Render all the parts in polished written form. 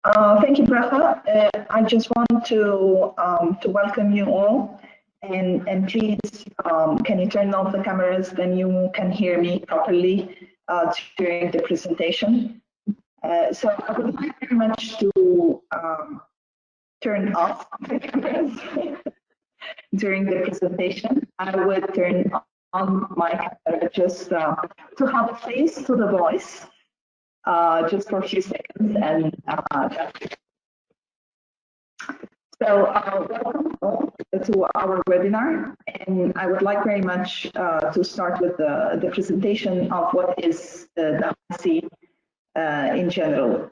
Thank you, Bracha. I just want to welcome you all, and please, can you turn off the cameras? Then you can hear me properly during the presentation. So I would like very much to turn off the cameras during the presentation. I would turn on my camera just to have a face to the voice. Just for a few seconds, and welcome to our webinar, and I would like very much to start with the presentation of what is the HiSea in general.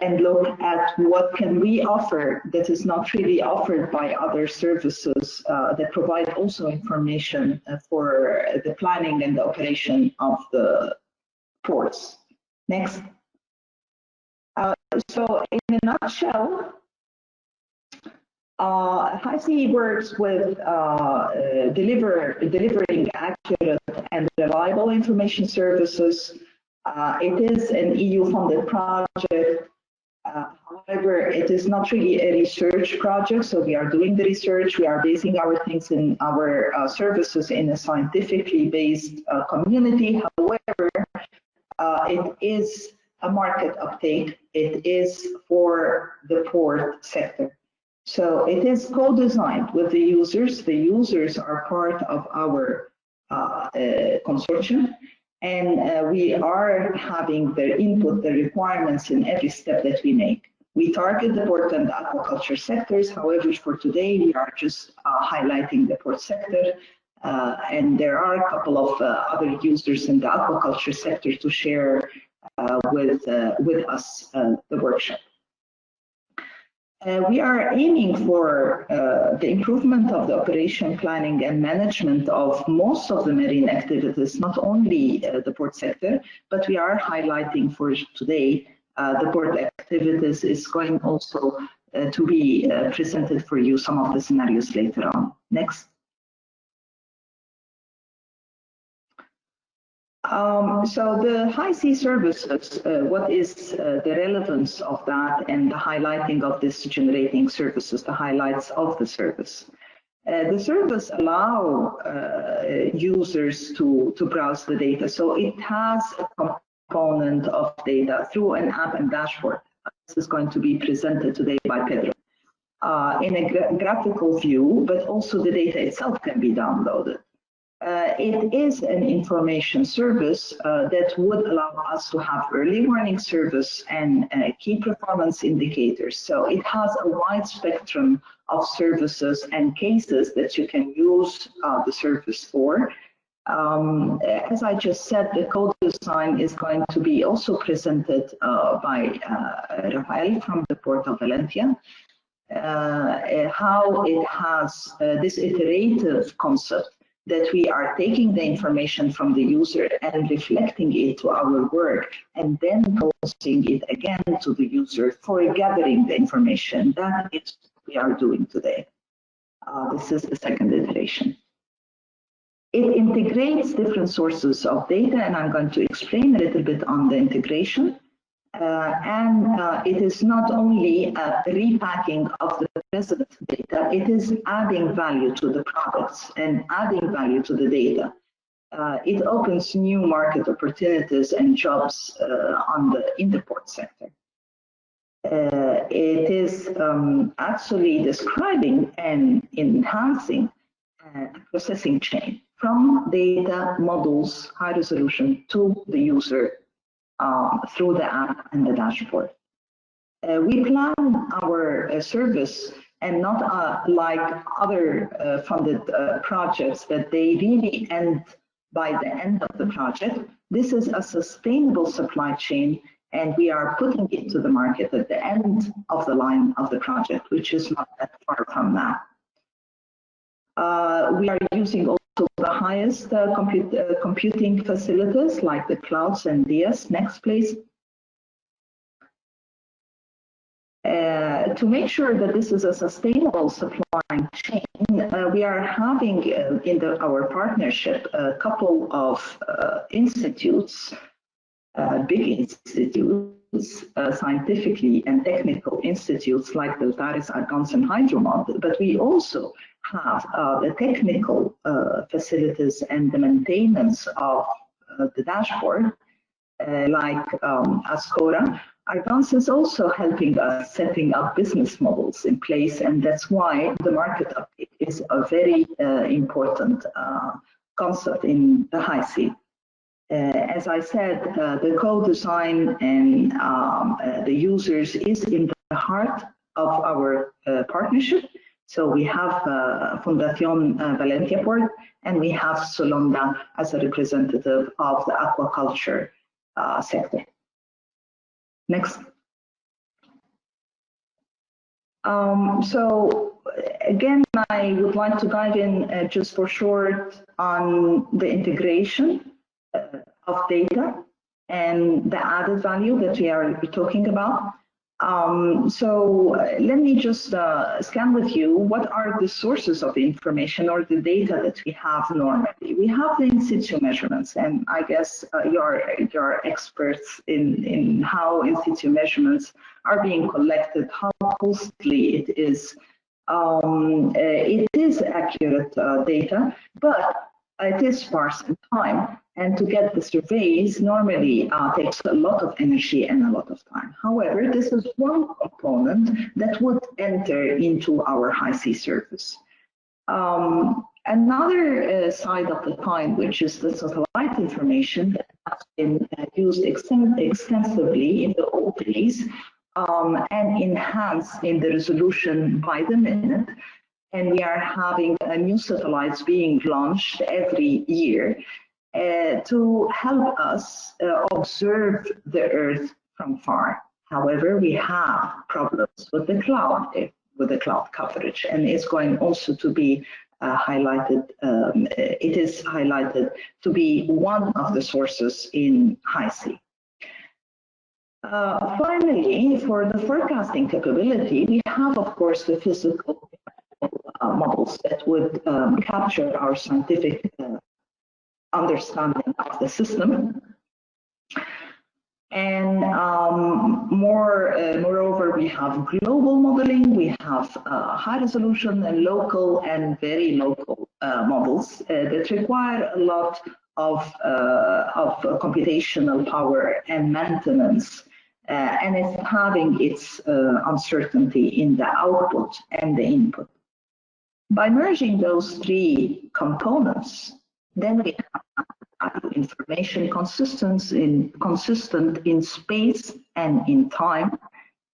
And look at what can we offer that is not really offered by other services that provide also information for the planning and the operation of the ports. Next. So in a nutshell, HiSea works with delivering accurate and reliable information services. It is an EU-funded project. However, it is not really a research project, so we are doing the research. We are basing our things in our services in a scientifically based community. However, it is a market uptake. It is for the port sector. So it is co-designed with the users. The users are part of our consortium, and we are having their input, the requirements in every step that we make. We target the port and the aquaculture sectors. However, for today, we are just highlighting the port sector. And there are a couple of other users in the aquaculture sector to share with us the workshop. We are aiming for the improvement of the operation, planning, and management of most of the marine activities, not only the port sector, but we are highlighting for today the port activities is going also to be presented for you some of the scenarios later on. Next. So the HiSea Services, what is the relevance of that and the highlighting of this generating services, the highlights of the service? The service allow users to browse the data. So it has a component of data through an app and dashboard. This is going to be presented today by Pedro in a graphical view, but also the data itself can be downloaded. It is an information service that would allow us to have early warning service and key performance indicators. So it has a wide spectrum of services and cases that you can use the service for. As I just said, the code design is going to be also presented by Rafael from the Port of Valencia. How it has this iterative concept that we are taking the information from the user and reflecting it to our work and then posting it again to the user for gathering the information. That is what we are doing today. This is the second iteration. It integrates different sources of data, and I'm going to explain a little bit on the integration. It is not only a repacking of the present data, it is adding value to the products and adding value to the data. It opens new market opportunities and jobs in the port sector. It is actually describing and enhancing processing chain from data models, high resolution to the user through the app and the dashboard. We plan our service and not like other funded projects that they really end by the end of the project. This is a sustainable supply chain, and we are putting it to the market at the end of the line of the project, which is not that far from now. We are using also the highest computing facilities like the clouds and DS. Next, please. To make sure that this is a sustainable supply chain, we are having in our partnership a couple of institutes, big institutes scientifically and technical institutes like the Taris Arkansan Hydromod, but we also have the technical facilities and the maintenance of the dashboard, like Ascora. Argans is also helping us setting up business models in place, and that's why the market uptake is a very important concept in the HiSea. As I said, the co-design and the users is in the heart of our partnership. So we have Fundación Valencia Port, and we have Solonda as a representative of the aquaculture sector. Next. So again, I would like to dive in just for short on the integration of data and the added value that we are talking about. So let me just scan with you what are the sources of the information or the data that we have normally. We have the in situ measurements, and I guess you're experts in how in situ measurements are being collected, how costly it is. It is accurate data, but it is sparse in time. And to get the surveys normally takes a lot of energy and a lot of time. However, this is one component that would enter into our HiSea service. Another side of the coin, which is the satellite information that has been used extensively in the old days and enhanced in the resolution by the minute. And we are having new satellites being launched every year to help us observe the Earth from far. However, we have problems with the cloud coverage, and it's going also to be highlighted. It is highlighted to be one of the sources in HiSea. Finally, for the forecasting capability, we have, of course, the physical models that would capture our scientific understanding of the system. And moreover, we have global modeling, we have high resolution and local and very local models that require a lot of computational power and maintenance, and it's having its uncertainty in the output and the input. By merging those three components, then we have information consistent in space and in time,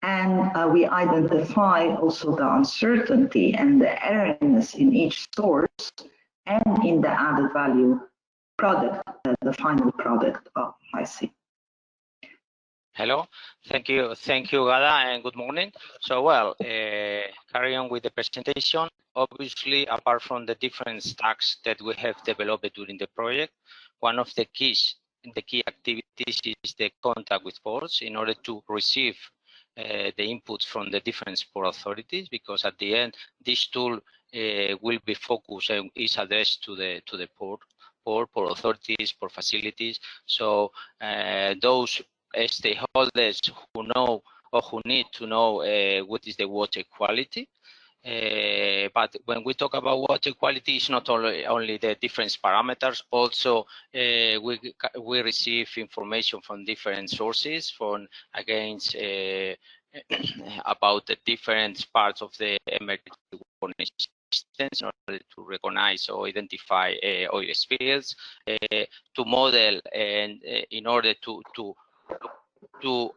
and we identify also the uncertainty and the erroneous in each source and in the added value product, the final product of HiSea. Hello, thank you, Gada, and good morning. So, well, carry on with the presentation. Obviously, apart from the different stacks that we have developed during the project, one of the key activities is the contact with ports in order to receive the inputs from the different port authorities, because at the end, this tool will be focused and is addressed to the port authorities, port facilities. So those stakeholders who know or who need to know what is the water quality. But when we talk about water quality, it's not only the different parameters. Also, we receive information from different sources, from against about the different parts of the emergency warning systems in order to recognize or identify oil spills, to model, and in order to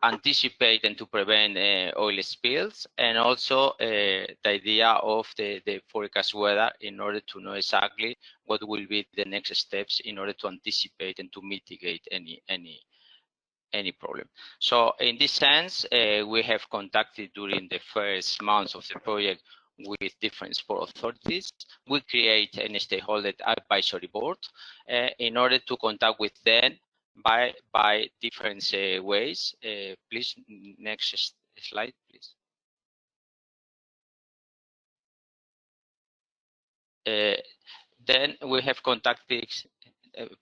anticipate and to prevent oil spills, and also the idea of the forecast weather in order to know exactly what will be the next steps in order to anticipate and to mitigate any problem. So in this sense, we have contacted during the first months of the project with different port authorities. We create a stakeholder advisory board in order to contact with them by different ways. Please, next slide, please. Then we have contacted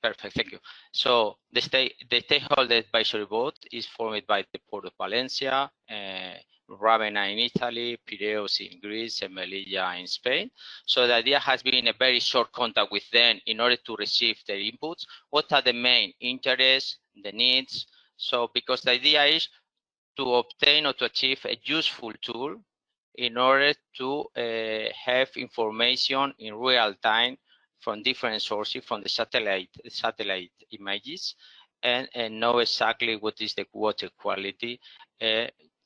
Perfect, thank you. So the stakeholder advisory board is formed by the Port of Valencia, Ravenna in Italy, Piraeus in Greece, and Melilla in Spain. So the idea has been a very short contact with them in order to receive their inputs. What are the main interests, the needs? So because the idea is to obtain or to achieve a useful tool in order to have information in real time from different sources, from the satellite images, and know exactly what is the water quality,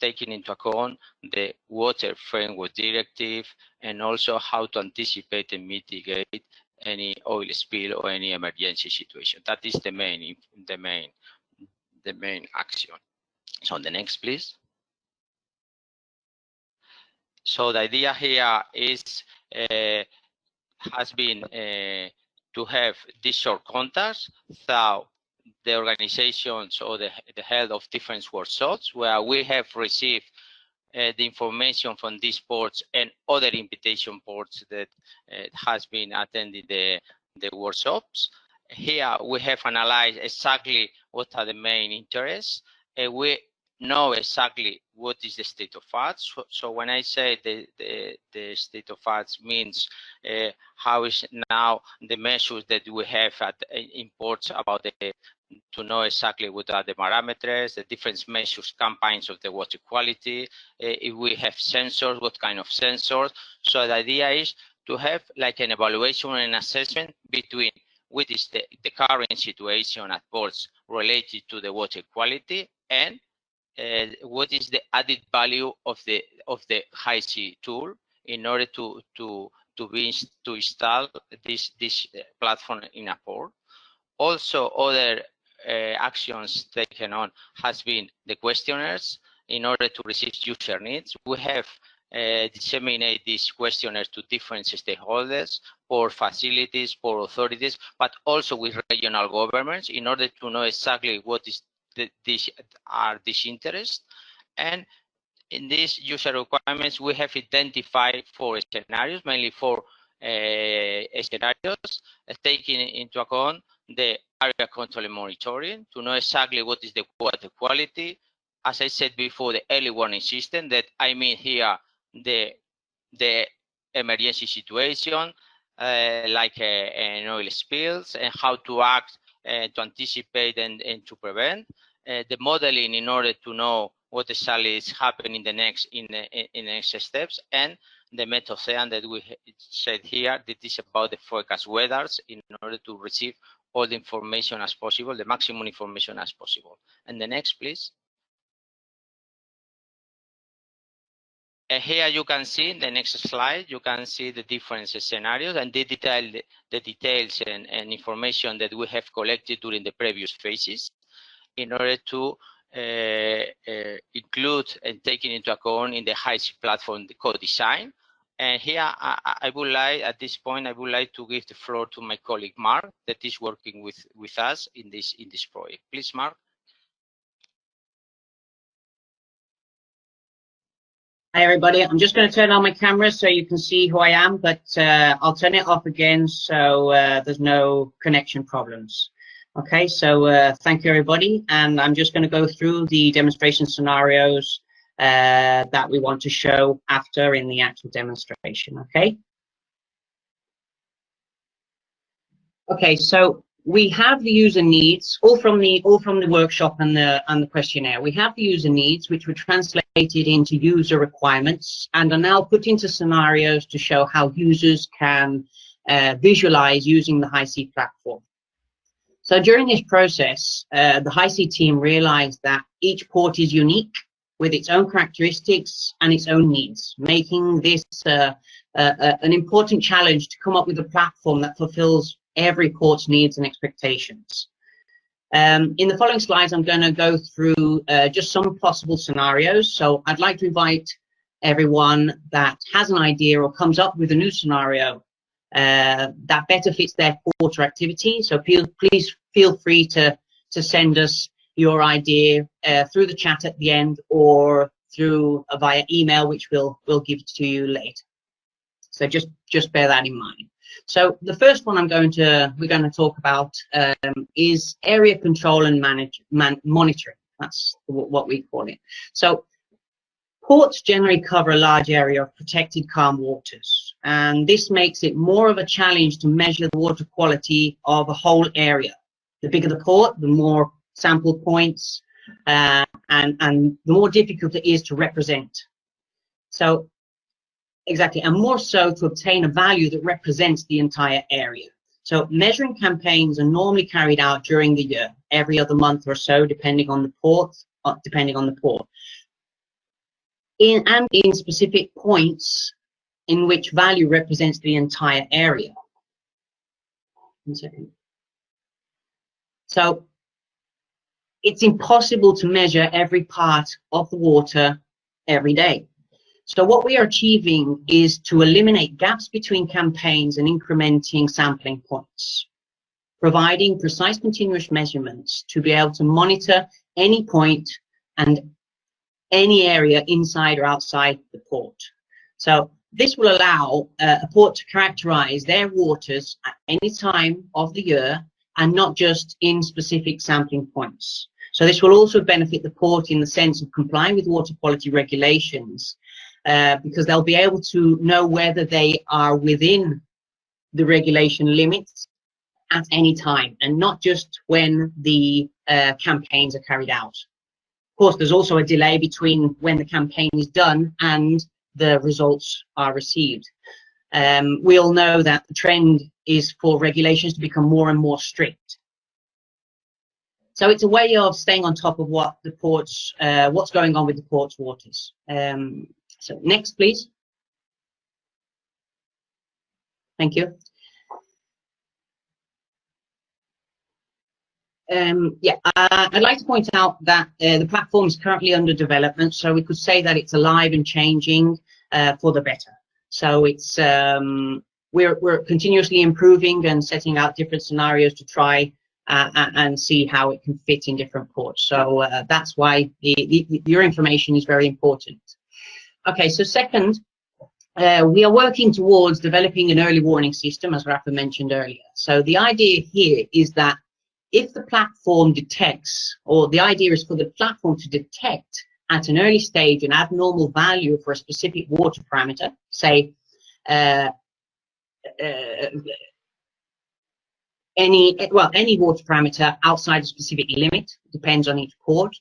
taking into account the Water Framework Directive, and also how to anticipate and mitigate any oil spill or any emergency situation. That is the main action. So the next, please. So the idea here is has been to have these short contacts through the organizations or the head of different workshops where we have received the information from these ports and other invitation ports that has been attending the workshops. Here we have analyzed exactly what are the main interests. We know exactly what is the state of arts. So when I say the state of arts means how is now the measures that we have at imports about to know exactly what are the parameters, the different measures, campaigns of the water quality, if we have sensors, what kind of sensors. So the idea is to have like an evaluation and assessment between what is the current situation at ports related to the water quality and what is the added value of the HiSea tool in order to install this platform in a port. Also, other actions taken on has been the questionnaires in order to receive user needs. We have disseminated these questionnaires to different stakeholders, port facilities, port authorities, but also with regional governments in order to know exactly what is these interests. And in these user requirements, we have identified 4 scenarios, mainly 4 scenarios, taking into account the area control and monitoring to know exactly what is the water quality. As I said before, the early warning system, that I mean here the emergency situation, like an oil spills, and how to act to anticipate and to prevent. The modeling in order to know what exactly is happening in the next steps, and the method that we said here, that is about the forecast weathers in order to receive all the information as possible, the maximum information as possible. And the next, please. And here you can see in the next slide, you can see the different scenarios and the details and information that we have collected during the previous phases in order to include and taking into account in the HiSea platform the co-design. And here I would like, at this point, I would like to give the floor to my colleague Mark, that is working with us in this project. Please, Mark. Hi everybody, I'm just going to turn on my camera so you can see who I am, but I'll turn it off again so there's no connection problems. Okay, so thank you everybody, and I'm just going to go through the demonstration scenarios that we want to show after in the actual demonstration. Okay, so we have the user needs all from the workshop and the questionnaire. We have the user needs, which were translated into user requirements and are now put into scenarios to show how users can visualize using the HiSea platform. So during this process, the HiSea team realized that each port is unique with its own characteristics and its own needs, making this an important challenge to come up with a platform that fulfills every port's needs and expectations. In the following slides, I'm going to go through just some possible scenarios. So I'd like to invite everyone that has an idea or comes up with a new scenario that better fits their port or activity. So please feel free to send us your idea through the chat at the end or through via email, which we'll give to you later. So just bear that in mind. So the first one we're going to talk about is area control and monitoring. That's what we call it. So ports generally cover a large area of protected calm waters, and this makes it more of a challenge to measure the water quality of a whole area. The bigger the port, the more sample points, and the more difficult it is to represent. So exactly, and more so to obtain a value that represents the entire area. So measuring campaigns are normally carried out during the year, every other month or so, depending on the port. In specific points in which value represents the entire area. 1 second. So it's impossible to measure every part of the water every day. So what we are achieving is to eliminate gaps between campaigns and incrementing sampling points, providing precise continuous measurements to be able to monitor any point and any area inside or outside the port. So this will allow a port to characterize their waters at any time of the year and not just in specific sampling points. So this will also benefit the port in the sense of complying with water quality regulations, because they'll be able to know whether they are within the regulation limits at any time and not just when the campaigns are carried out. Of course, there's also a delay between when the campaign is done and the results are received. We all know that the trend is for regulations to become more and more strict. So it's a way of staying on top of what the ports, what's going on with the port's waters. So next, please. Thank you. I'd like to point out that the platform is currently under development, so we could say that it's alive and changing for the better. So it's we're continuously improving and setting out different scenarios to try and see how it can fit in different ports. So that's why your information is very important. Okay, so second, we are working towards developing an early warning system, as Rafa mentioned earlier. So the idea here is that if the platform detects, or the idea is for the platform to detect at an early stage an abnormal value for a specific water parameter, say any water parameter outside a specific limit, depends on each port.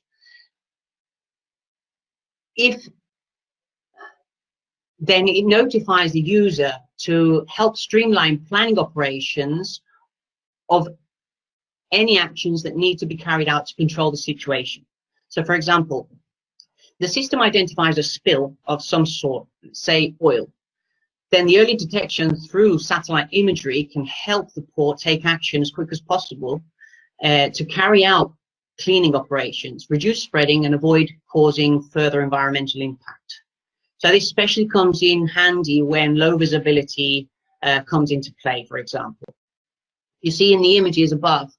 Then it notifies the user to help streamline planning operations of any actions that need to be carried out to control the situation. So, for example, the system identifies a spill of some sort, say oil. Then the early detection through satellite imagery can help the port take action as quick as possible to carry out cleaning operations, reduce spreading, and avoid causing further environmental impact. So this especially comes in handy when low visibility comes into play, for example. You see in the images above,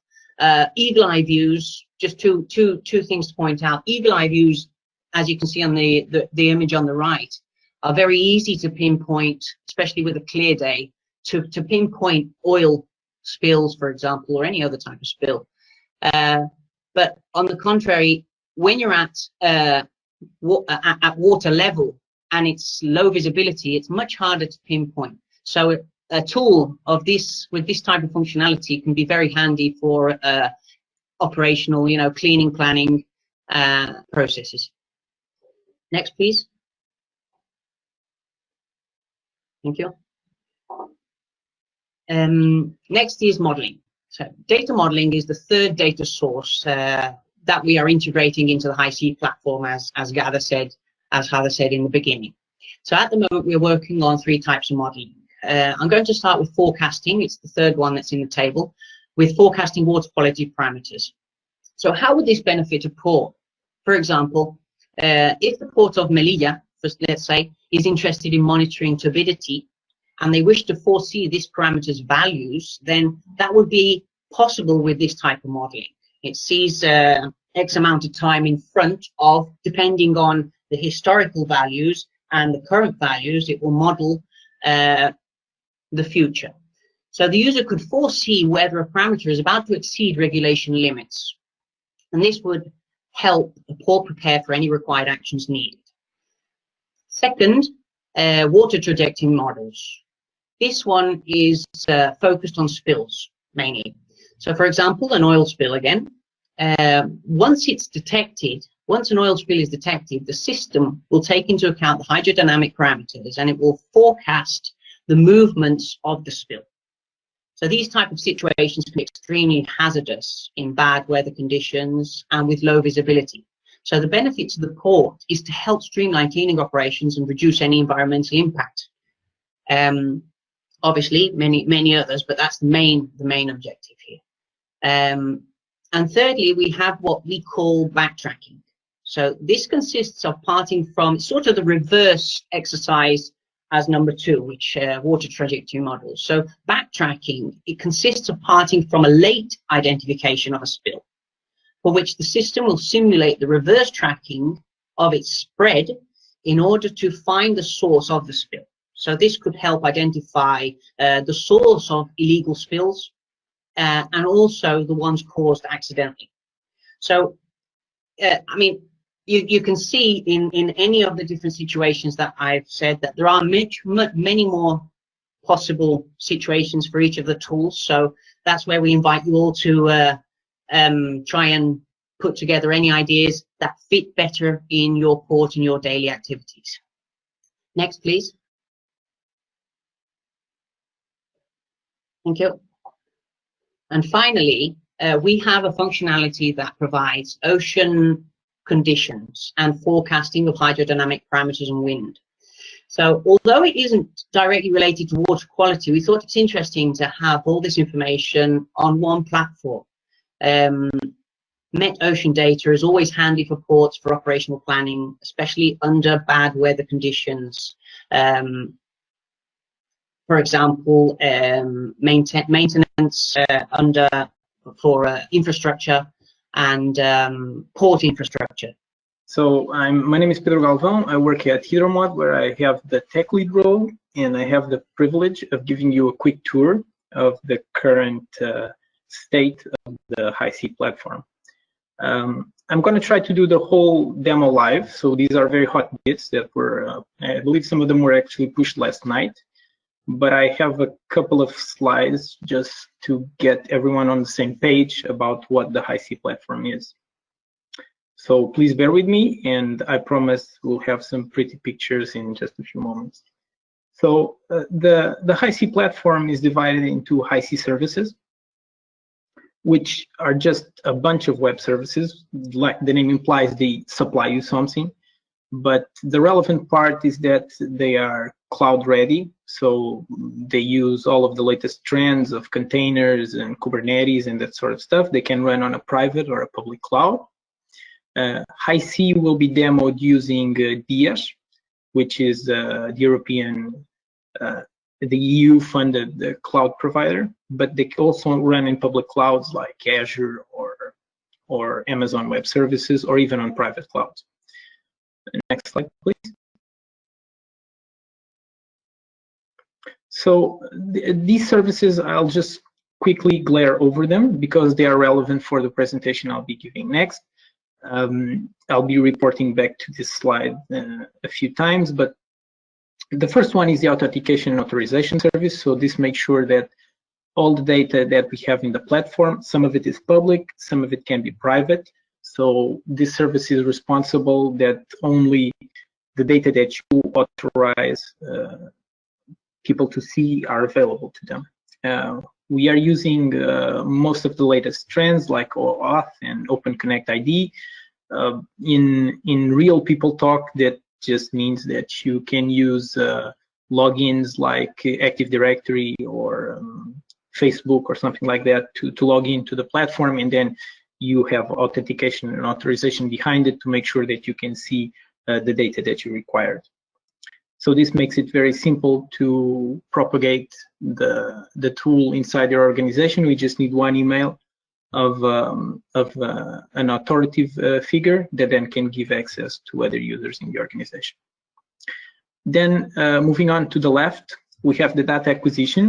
eagle eye views, just two things to point out. Eagle eye views, as you can see on the image on the right, are very easy to pinpoint, especially with a clear day, to pinpoint oil spills, for example, or any other type of spill. But on the contrary, when you're at water level and it's low visibility, it's much harder to pinpoint. So a tool of this, with this type of functionality, can be very handy for operational, cleaning, planning processes. Next, please. Thank you. Next is modeling. So data modeling is the third data source that we are integrating into the HiSea platform, as Heather said in the beginning. So at the moment, we're working on 3 types of modeling. I'm going to start with forecasting. It's the third one that's in the table, with forecasting water quality parameters. So how would this benefit a port? For example, if the port of Melilla, let's say, is interested in monitoring turbidity and they wish to foresee this parameter's values, then that would be possible with this type of modeling. It sees X amount of time in front of, depending on the historical values and the current values, it will model the future. So the user could foresee whether a parameter is about to exceed regulation limits, and this would help the port prepare for any required actions needed. Second, water trajectory models. This one is focused on spills mainly. So for example, an oil spill again. Once an oil spill is detected, the system will take into account the hydrodynamic parameters and it will forecast the movements of the spill. So these type of situations can be extremely hazardous in bad weather conditions and with low visibility. So the benefit to the port is to help streamline cleaning operations and reduce any environmental impact. Obviously, many others, but that's the main objective here. And thirdly, we have what we call backtracking. So this consists of parting from sort of the reverse exercise as number 2, which water trajectory models. So backtracking, it consists of parting from a late identification of a spill, for which the system will simulate the reverse tracking of its spread in order to find the source of the spill. So this could help identify the source of illegal spills and also the ones caused accidentally. So, I mean, you can see in any of the different situations that I've said that there are many more possible situations for each of the tools. So that's where we invite you all to try and put together any ideas that fit better in your port and your daily activities. Next, please. Thank you. And finally, we have a functionality that provides ocean conditions and forecasting of hydrodynamic parameters and wind. So although it isn't directly related to water quality, we thought it's interesting to have all this information on one platform. Met ocean data is always handy for ports for operational planning, especially under bad weather conditions. For example, maintenance for infrastructure and port infrastructure. So my name is Pedro Galvão. I work at Hidromod, where I have the tech lead role, and I have the privilege of giving you a quick tour of the current state of the HiSea platform. I'm going to try to do the whole demo live. So these are very hot bits that were, I believe some of them were actually pushed last night. But I have a couple of slides just to get everyone on the same page about what the HiSea platform is. So please bear with me, and I promise we'll have some pretty pictures in just a few moments. So the HiSea platform is divided into HiSea Services, which are just a bunch of web services. Like the name implies, they supply you something. But the relevant part is that they are cloud ready, so they use all of the latest trends of containers and Kubernetes and that sort of stuff. They can run on a private or a public cloud. HiSea will be demoed using DIAS, which is the European, the EU-funded cloud provider, but they also run in public clouds like Azure or Amazon Web Services, or even on private clouds. Next slide, please. So these services, I'll just quickly glare over them because they are relevant for the presentation I'll be giving next. I'll be reporting back to this slide a few times, but the first one is the authentication and authorization service. So this makes sure that all the data that we have in the platform, some of it is public, some of it can be private. So this service is responsible that only the data that you authorize people to see are available to them. We are using most of the latest trends like OAuth and Open Connect ID. In real people talk, that just means that you can use logins like Active Directory or Facebook or something like that to log into the platform, and then you have authentication and authorization behind it to make sure that you can see the data that you required. So this makes it very simple to propagate the tool inside your organization. We just need one email of an authoritative figure that then can give access to other users in the organization. Then moving on to the left, we have the data acquisition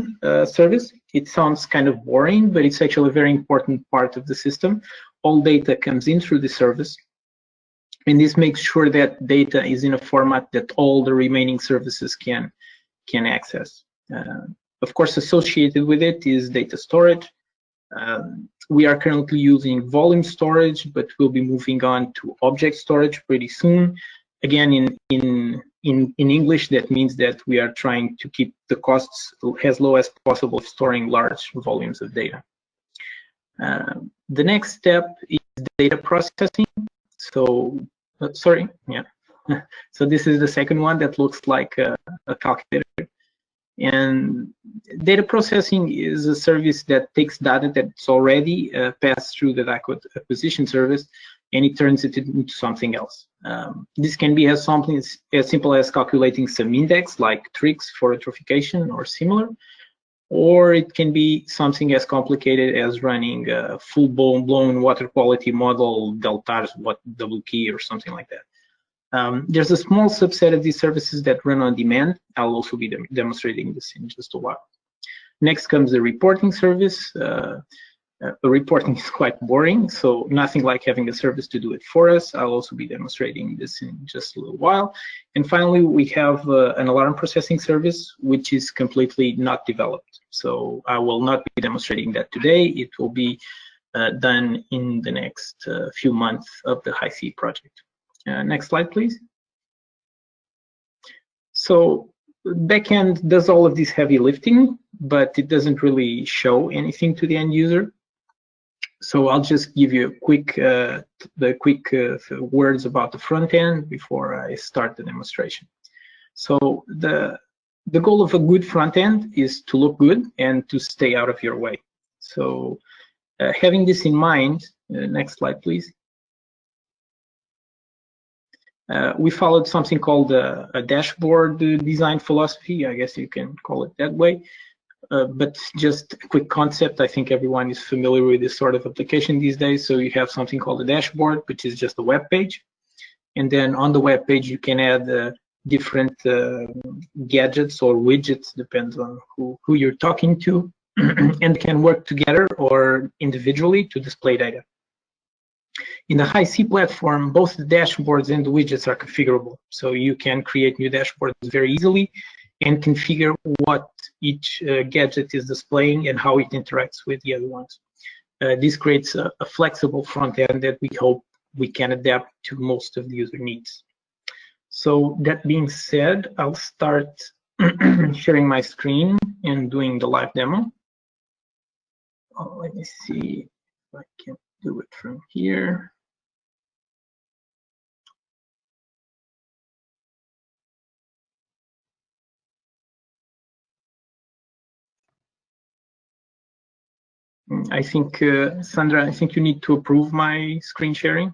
service. It sounds kind of boring, but it's actually a very important part of the system. All data comes in through the service, and this makes sure that data is in a format that all the remaining services can access. Of course, associated with it is data storage. We are currently using volume storage, but we'll be moving on to object storage pretty soon. Again, in English, that means that we are trying to keep the costs as low as possible storing large volumes of data. The next step is data processing. So, sorry, yeah. So this is the second one that looks like a calculator. And data processing is a service that takes data that's already passed through the data acquisition service, and it turns it into something else. This can be as simple as calculating some index, like tricks for eutrophication or similar, or it can be something as complicated as running a full-blown water quality model, deltas, WK, or something like that. There's a small subset of these services that run on demand. I'll also be demonstrating this in just a while. Next comes the reporting service. The reporting is quite boring, so nothing like having a service to do it for us. I'll also be demonstrating this in just a little while. And finally, we have an alarm processing service, which is completely not developed. So I will not be demonstrating that today. It will be done in the next few months of the HiSea project. Next slide, please. So backend does all of this heavy lifting, but it doesn't really show anything to the end user. So I'll just give you the quick words about the front end before I start the demonstration. So the goal of a good front end is to look good and to stay out of your way. So having this in mind, next slide, please. We followed something called a dashboard design philosophy. I guess you can call it that way. But just a quick concept, I think everyone is familiar with this sort of application these days. So you have something called a dashboard, which is just a web page. And then on the web page, you can add different gadgets or widgets, depends on who you're talking to, and can work together or individually to display data. In the HiSea platform, both the dashboards and the widgets are configurable. So you can create new dashboards very easily and configure what each gadget is displaying and how it interacts with the other ones. This creates a flexible front end that we hope we can adapt to most of the user needs. So that being said, I'll start sharing my screen and doing the live demo. Let me see if I can do it from here. I think, Sandra, I think you need to approve my screen sharing.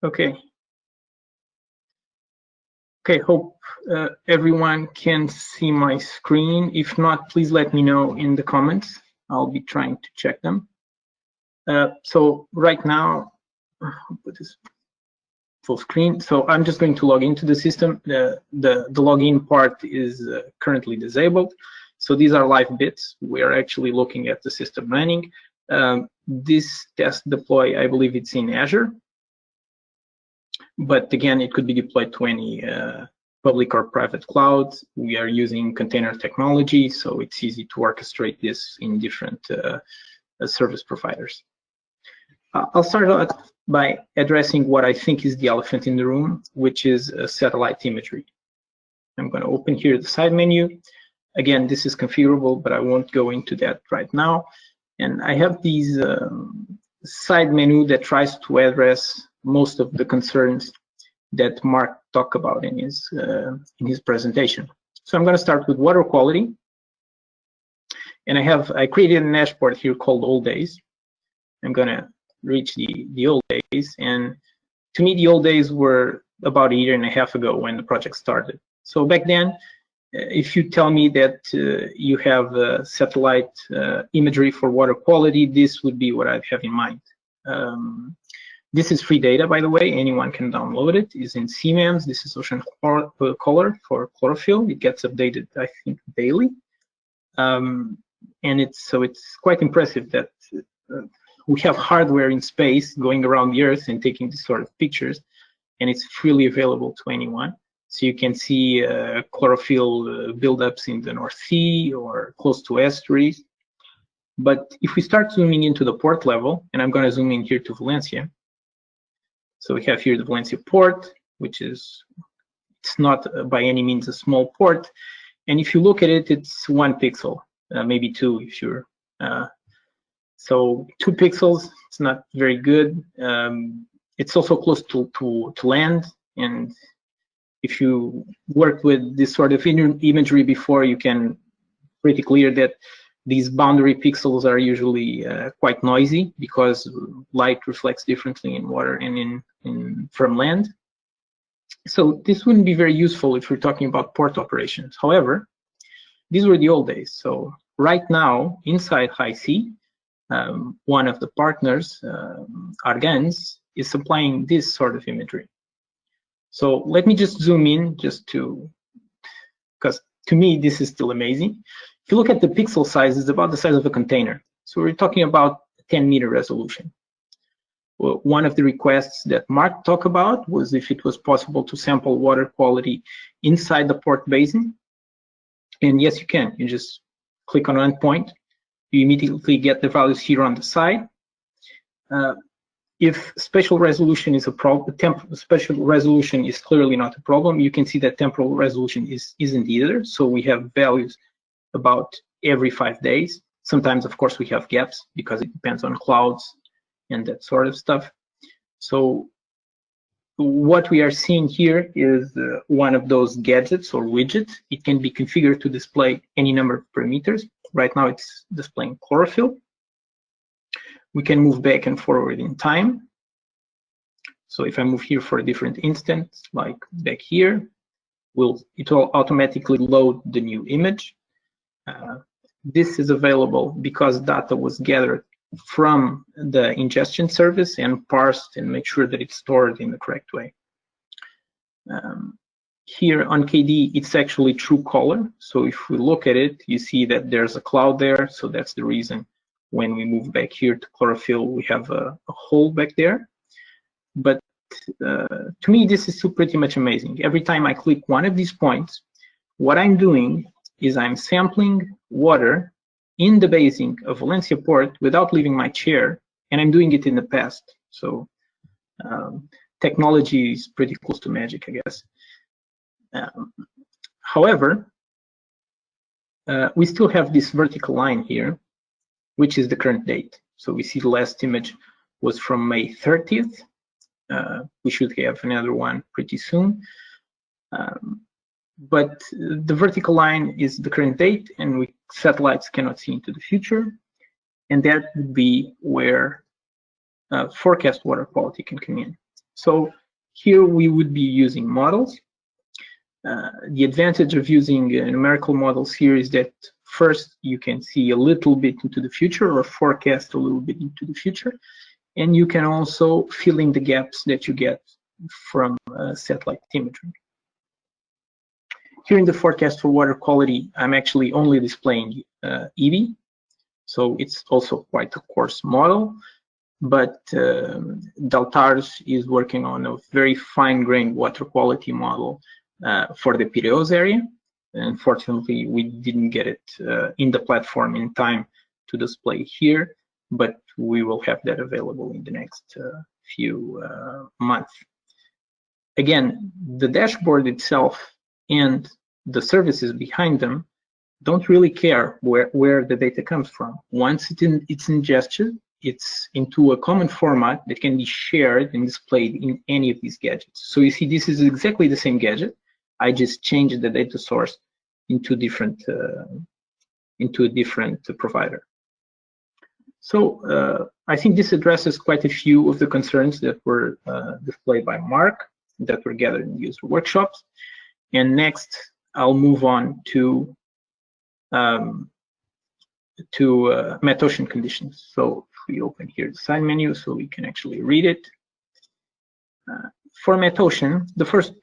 Okay. Okay, hope everyone can see my screen. If not, please let me know in the comments. I'll be trying to check them. So right now, I'll put this full screen. So I'm just going to log into the system. The login part is currently disabled. So these are live bits. We are actually looking at the system running. This test deploy, I believe it's in Azure. But again, it could be deployed to any public or private cloud. We are using container technology, so it's easy to orchestrate this in different service providers. I'll start out by addressing what I think is the elephant in the room, which is satellite imagery. I'm going to open here the side menu. Again, this is configurable, but I won't go into that right now. And I have these side menu that tries to address most of the concerns that Mark talked about in his presentation. So I'm going to start with water quality. And I created a dashboard here called Old Days. I'm going to reach the old days, and to me the old days were about a year and a half ago when the project started. So back then, if you tell me that you have satellite imagery for water quality, this would be what I'd have in mind. This is free data, by the way. Anyone can download it. It's in CMEMS. This is ocean color for chlorophyll. It gets updated, I think, daily. And it's quite impressive that we have hardware in space going around the Earth and taking this sort of pictures, and it's freely available to anyone. So you can see chlorophyll buildups in the North Sea or close to estuaries. But if we start zooming into the port level, and I'm going to zoom in here to Valencia. So we have here the Valencia port, which is, it's not by any means a small port. And if you look at it, it's 1 pixel, maybe 2 if you're, so 2 pixels, it's not very good. It's also close to land. And if you worked with this sort of imagery before, you can pretty clear that these boundary pixels are usually quite noisy because light reflects differently in water and from land. So this wouldn't be very useful if we're talking about port operations. However, these were the old days. So right now, inside HiSea, one of the partners, Argans, is supplying this sort of imagery. So let me just zoom in just to, because to me, this is still amazing. If you look at the pixel size, it's about the size of a container. So we're talking about 10-meter resolution. Well, one of the requests that Mark talked about was if it was possible to sample water quality inside the port basin. And yes, you can. You just click on one point. You immediately get the values here on the side. If spatial resolution is a problem, spatial resolution is clearly not a problem. You can see that temporal resolution isn't either. So we have values about every 5 days. Sometimes, of course, we have gaps because it depends on clouds and that sort of stuff. So what we are seeing here is one of those gadgets or widgets. It can be configured to display any number of parameters. Right now, it's displaying chlorophyll. We can move back and forward in time. So if I move here for a different instance, like back here, it will automatically load the new image. This is available because data was gathered from the ingestion service and parsed and make sure that it's stored in the correct way. Here on KD, it's actually true color. So if we look at it, you see that there's a cloud there. So that's the reason when we move back here to chlorophyll, we have a hole back there. But to me, this is still pretty much amazing. Every time I click one of these points, what I'm doing is I'm sampling water in the basin of Valencia port without leaving my chair, and I'm doing it in the past. So technology is pretty close to magic, I guess. However, we still have this vertical line here, which is the current date. So we see the last image was from May 30th. We should have another one pretty soon. But the vertical line is the current date, and satellites cannot see into the future. And that would be where forecast water quality can come in. So here we would be using models. The advantage of using numerical models here is that first you can see a little bit into the future or forecast a little bit into the future. And you can also fill in the gaps that you get from satellite imagery. Here in the forecast for water quality, I'm actually only displaying EB. So it's also quite a coarse model, but Daltars is working on a very fine-grained water quality model for the Piraeus area. Unfortunately, we didn't get it in the platform in time to display here, but we will have that available in the next few months. Again, the dashboard itself and the services behind them don't really care where the data comes from. Once it's ingested, it's into a common format that can be shared and displayed in any of these gadgets. So you see, this is exactly the same gadget. I just changed the data source into a different provider. So I think this addresses quite a few of the concerns that were displayed by Mark, that were gathered in user workshops. And next, I'll move on to metocean conditions. So if we open here the side menu so we can actually read it. For Metocean, the first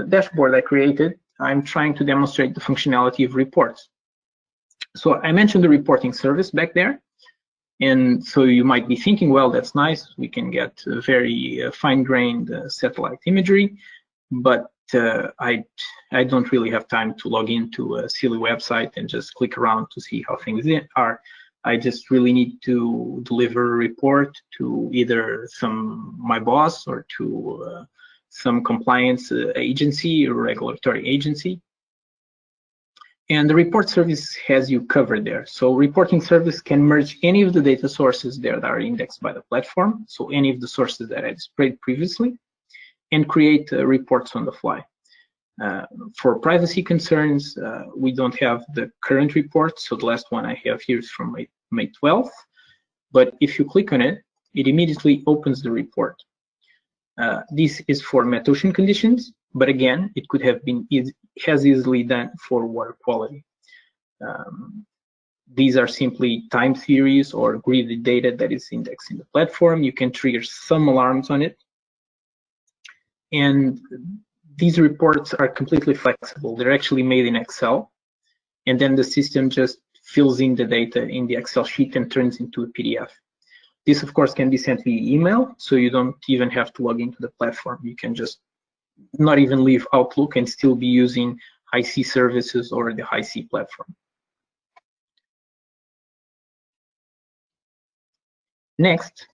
dashboard I created, I'm trying to demonstrate the functionality of reports. So I mentioned the reporting service back there. And so you might be thinking, well, that's nice. We can get very fine-grained satellite imagery, but I don't really have time to log into a silly website and just click around to see how things are. I just really need to deliver a report to either my boss or to some compliance agency or regulatory agency. And the report service has you covered there. So reporting service can merge any of the data sources that are indexed by the platform, so any of the sources that I displayed previously, and create reports on the fly. For privacy concerns, we don't have the current report, so the last one I have here is from May 12th. But if you click on it, it immediately opens the report. This is for Metocean conditions, but again, it could have been as easily done for water quality. These are simply time series or gridded data that is indexed in the platform. You can trigger some alarms on it. And these reports are completely flexible. They're actually made in Excel. And then the system just fills in the data in the Excel sheet and turns into a PDF. This, of course, can be sent via email, so you don't even have to log into the platform. You can just not even leave Outlook and still be using HiSea Services or the HiSea platform. Next,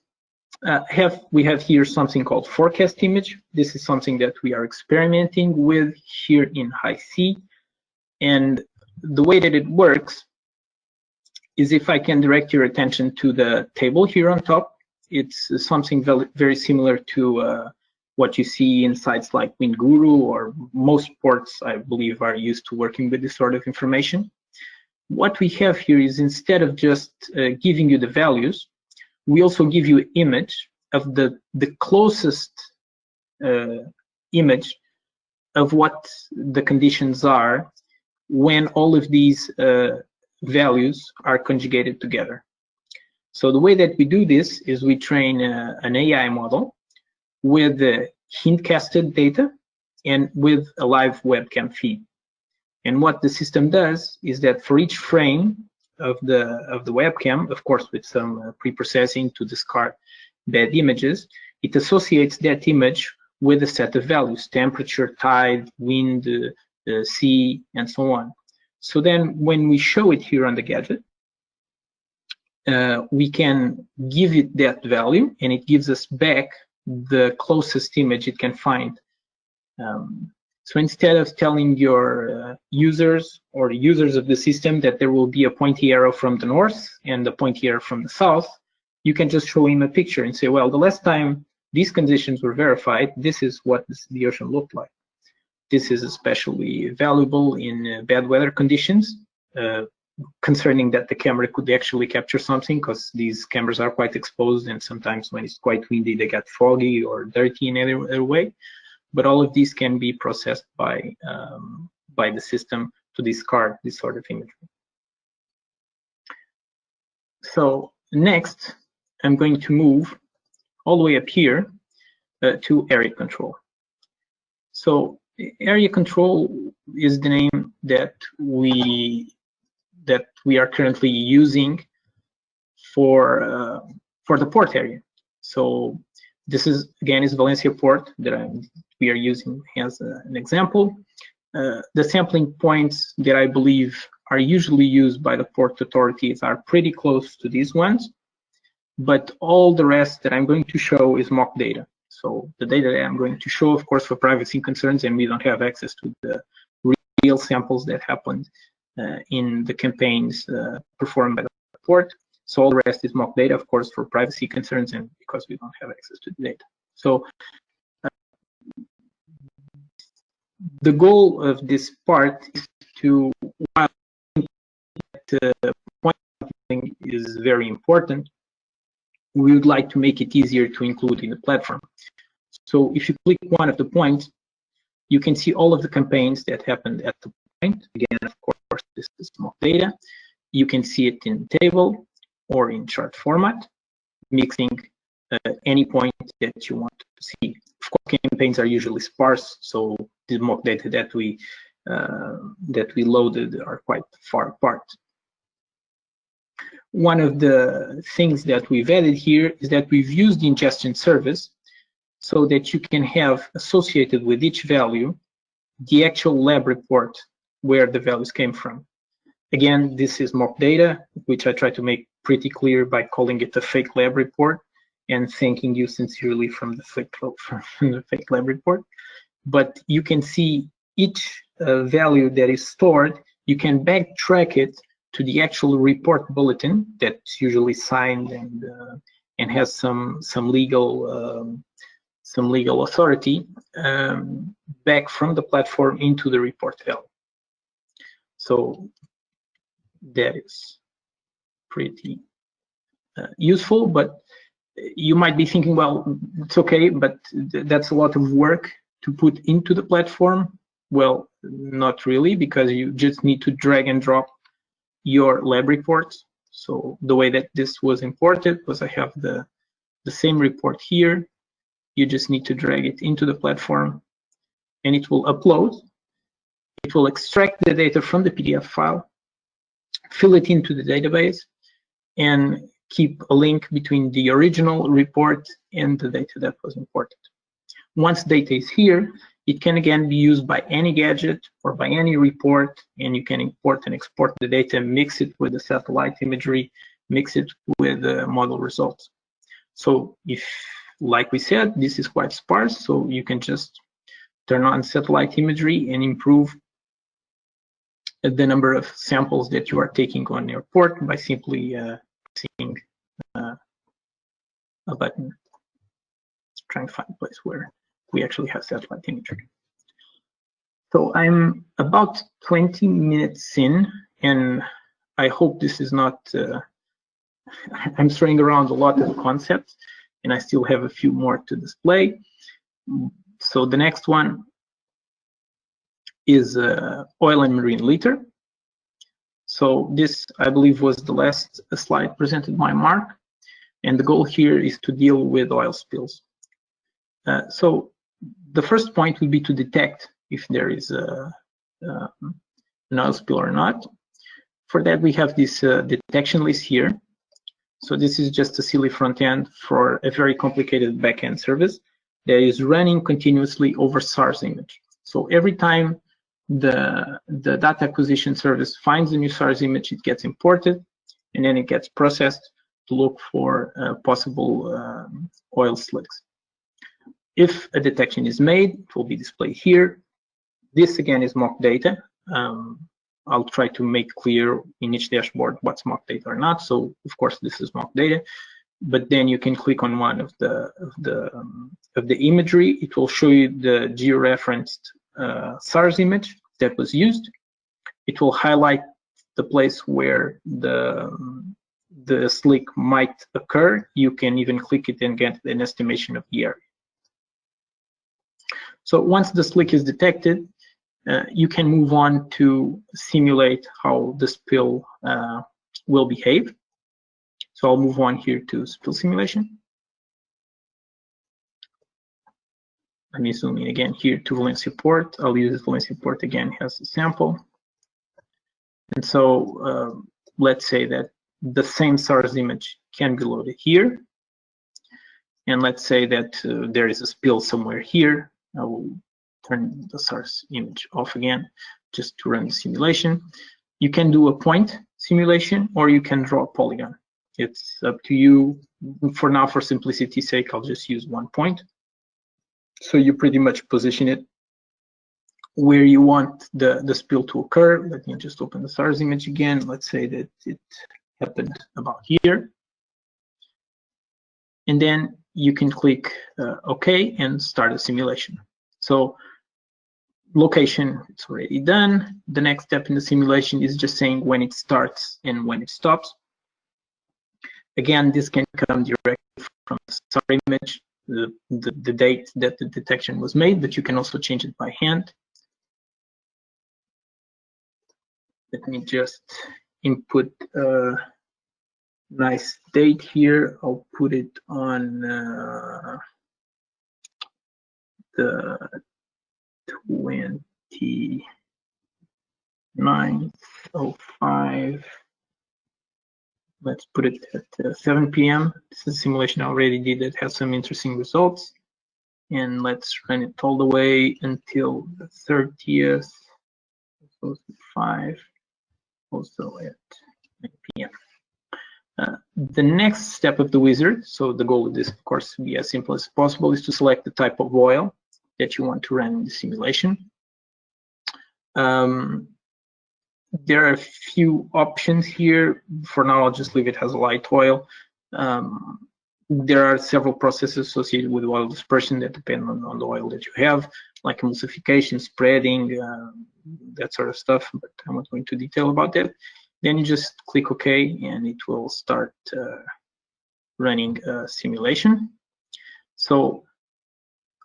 we have here something called forecast image. This is something that we are experimenting with here in HiSea. And the way that it works is if I can direct your attention to the table here on top. It's something very similar to what you see in sites like WinGuru, or most ports, I believe, are used to working with this sort of information. What we have here is, instead of just giving you the values, we also give you an image of the closest image of what the conditions are when all of these values are conjugated together. So the way that we do this is we train an AI model with hint-casted data and with a live webcam feed. And what the system does is that for each frame of the webcam, of course with some pre-processing to discard bad images, it associates that image with a set of values: temperature, tide, wind, sea, and so on. So then when we show it here on the gadget, we can give it that value, and it gives us back the closest image it can find. So instead of telling your users or users of the system that there will be a pointy arrow from the north and a pointy arrow from the south, you can just show him a picture and say, well, the last time these conditions were verified, this is what the ocean looked like. This is especially valuable in bad weather conditions, concerning that the camera could actually capture something, because these cameras are quite exposed, and sometimes when it's quite windy, they get foggy or dirty in any way. But all of these can be processed by the system to discard this sort of imagery. So next, I'm going to move all the way up here to area control. So area control is the name that we are currently using for the port area. So this is, again, is Valencia port that we are using as an example. The sampling points that I believe are usually used by the port authorities are pretty close to these ones, but all the rest that I'm going to show is mock data. So the data that I'm going to show, of course, for privacy concerns, and we don't have access to the real samples that happened in the campaigns performed by the port. So all the rest is mock data, of course, for privacy concerns and because we don't have access to the data. So the goal of this part is to, while point sampling is very important, we would like to make it easier to include in the platform. So if you click one of the points, you can see all of the campaigns that happened at the point. Again, of course, this is mock data. You can see it in table or in chart format, mixing any point that you want to see. Of course, campaigns are usually sparse, so the mock data that we loaded are quite far apart. One of the things that we've added here is that we've used the ingestion service so that you can have associated with each value the actual lab report where the values came from. Again, this is mock data, which I try to make pretty clear by calling it a fake lab report and thanking you sincerely from the fake lab report. But you can see each value that is stored, you can backtrack it to the actual report bulletin that's usually signed and has some legal authority back from the platform into the report value. So that is pretty useful, but you might be thinking, well, it's okay, but that's a lot of work to put into the platform. Well, not really, because you just need to drag and drop your lab reports. So the way that this was imported was I have the same report here. You just need to drag it into the platform and it will upload. It will extract the data from the PDF file, fill it into the database, and keep a link between the original report and the data that was imported. Once data is here, it can again be used by any gadget or by any report, and you can import and export the data, mix it with the satellite imagery, mix it with the model results. So if, like we said, this is quite sparse, so you can just turn on satellite imagery and improve the number of samples that you are taking on your port by simply pressing a button. Let's try and find a place where we actually have satellite imagery. So I'm about 20 minutes in, and I hope this is not, I'm throwing around a lot of concepts, and I still have a few more to display. So the next one is oil and marine litter. So this, I believe, was the last slide presented by Mark, and the goal here is to deal with oil spills. So the first point would be to detect if there is an oil spill or not. For that, we have this detection list here. So this is just a silly front end for a very complicated backend service that is running continuously over SARS image. So every time the data acquisition service finds a new SARS image, it gets imported, and then it gets processed to look for possible oil slicks. If a detection is made, it will be displayed here. This again is mock data. I'll try to make clear in each dashboard what's mock data or not. So of course this is mock data, but then you can click on one of the imagery. It will show you the georeferenced SARS image that was used. It will highlight the place where the slick might occur. You can even click it and get an estimation of the area. So once the slick is detected, you can move on to simulate how the spill will behave. So I'll move on here to spill simulation. Let me zoom in again here to Valencia port. I'll use Valencia port again as a sample. And so let's say that the same SARS image can be loaded here. And let's say that there is a spill somewhere here. I will turn the SARS image off again just to run the simulation. You can do a point simulation or you can draw a polygon. It's up to you. For now, for simplicity's sake, I'll just use one point. So you pretty much position it where you want the spill to occur. Let me just open the SARS image again. Let's say that it happened about here. And then you can click OK and start a simulation. So location, it's already done. The next step in the simulation is just saying when it starts and when it stops. Again, this can come directly from the SARS image, the date that the detection was made, but you can also change it by hand. Let me just input a nice date here. I'll put it on the 29/05. Let's put it at 7 p.m. This is a simulation I already did that has some interesting results. And let's run it all the way until the 30th. Also 5, also at 9 p.m. The next step of the wizard, so the goal of this, of course, to be as simple as possible, is to select the type of oil that you want to run in the simulation. There are a few options here. For now, I'll just leave it as a light oil. There are several processes associated with oil dispersion that depend on the oil that you have, like emulsification, spreading, that sort of stuff, but I'm not going into detail about that. Then you just click OK, and it will start running a simulation. So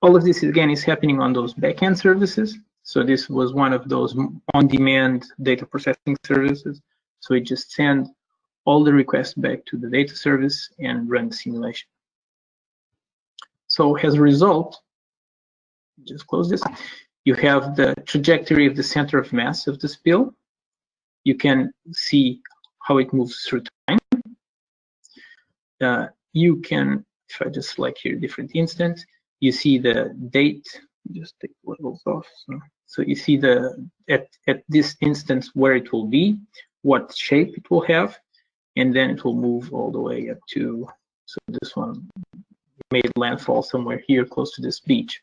all of this, again, is happening on those backend services. So this was one of those on-demand data processing services. So it just sends all the requests back to the data service and run the simulation. So as a result, just close this, you have the trajectory of the center of mass of the spill. You can see how it moves through time. You can, if I just select here different instance, you see the date, just take levels off. So you see at this instance where it will be, what shape it will have, and then it will move all the way up to, so this one made landfall somewhere here close to this beach.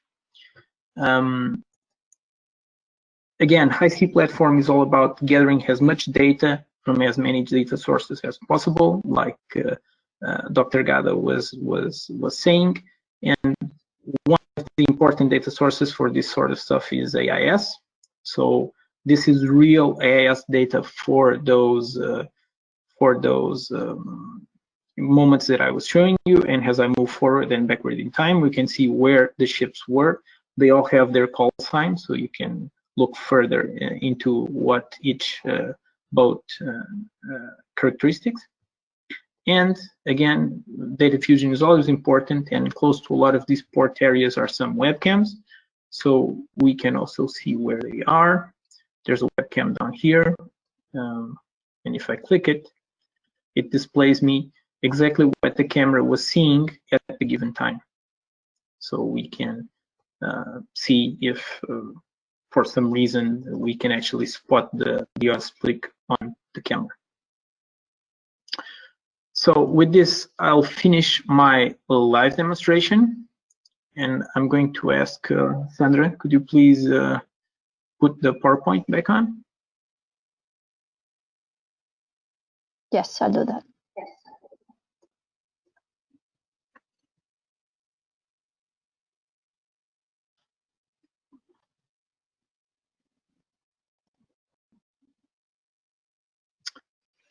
Again, HiSea platform is all about gathering as much data from as many data sources as possible, like Dr. Gada was saying. And one of the important data sources for this sort of stuff is AIS. So this is real AIS data for those moments that I was showing you. And as I move forward and backward in time, we can see where the ships were. They all have their call signs, so you can look further into what each boat characteristics. And again, data fusion is always important, and close to a lot of these port areas are some webcams. So we can also see where they are. There's a webcam down here. And if I click it, it displays me exactly what the camera was seeing at the given time. So we can see if for some reason we can actually spot the oil split on the camera. So with this, I'll finish my live demonstration, and I'm going to ask Sandra, could you please put the PowerPoint back on? Yes, I'll do that.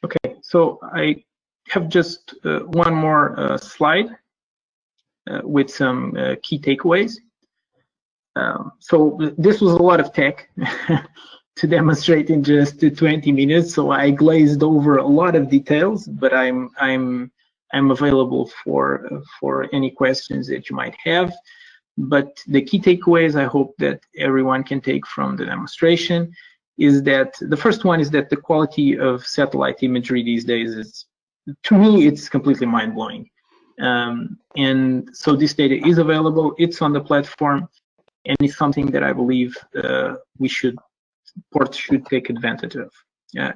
Okay, so I have just one more slide with some key takeaways. So this was a lot of tech to demonstrate in just 20 minutes. So I glazed over a lot of details, but I'm available for any questions that you might have. But the key takeaways I hope that everyone can take from the demonstration is that the first one is that the quality of satellite imagery these days is, to me, it's completely mind-blowing. And so this data is available, it's on the platform, and it's something that I believe ports should take advantage of.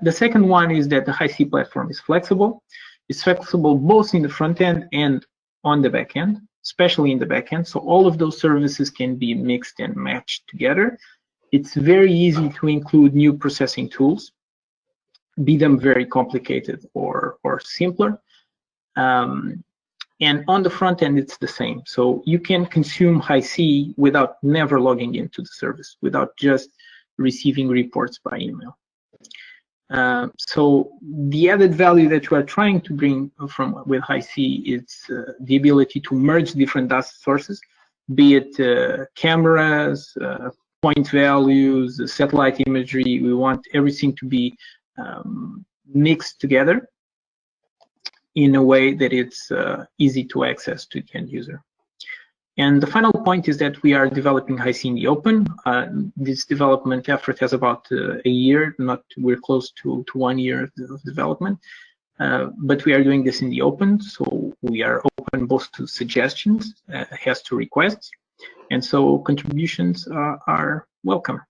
The second one is that the HiSea platform is flexible. It's flexible both in the front end and on the back end, especially in the back end. So all of those services can be mixed and matched together. It's very easy to include new processing tools, be them very complicated or simpler. And on the front end, it's the same. So you can consume HiSea without never logging into the service, without just receiving reports by email. So the added value that we are trying to bring with HiSea is the ability to merge different data sources, be it cameras, point values, satellite imagery. We want everything to be mixed together in a way that it's easy to access to the end user. And the final point is that we are developing HiSea in the open. This development effort has about a year, we're close to 1 year of development. But we are doing this in the open, so we are open both to suggestions as to requests, and so contributions are welcome.